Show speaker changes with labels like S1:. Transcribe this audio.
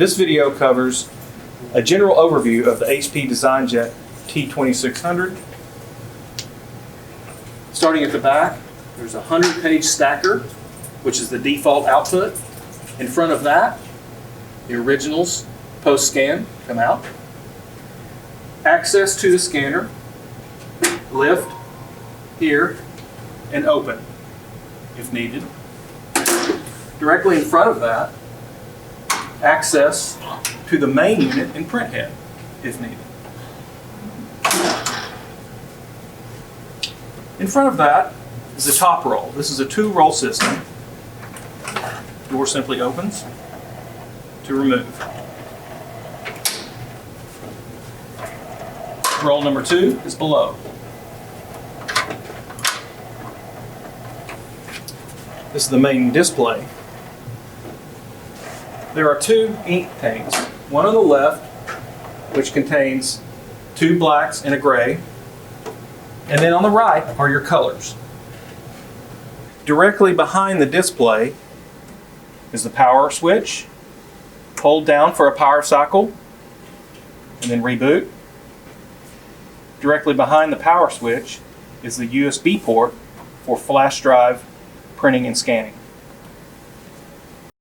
S1: This video covers a general overview of the HP DesignJet T2600. Starting at the back, there's a 100-page stacker, which is the default output. In front of that, the originals post-scan come out. Access to the scanner, lift here, and open if needed. Directly in front of that, access to the main unit and print head if needed. In front of that is the top roll. This is a 2-roll system. Door simply opens to remove. Roll number 2 is below. This is the main display. There are 2 ink tanks. One on the left, which contains 2 blacks and a gray. And then on the right are your colors. Directly behind the display is the power switch. Hold down for a power cycle and then reboot. Directly behind the power switch is the USB port for flash drive printing and scanning.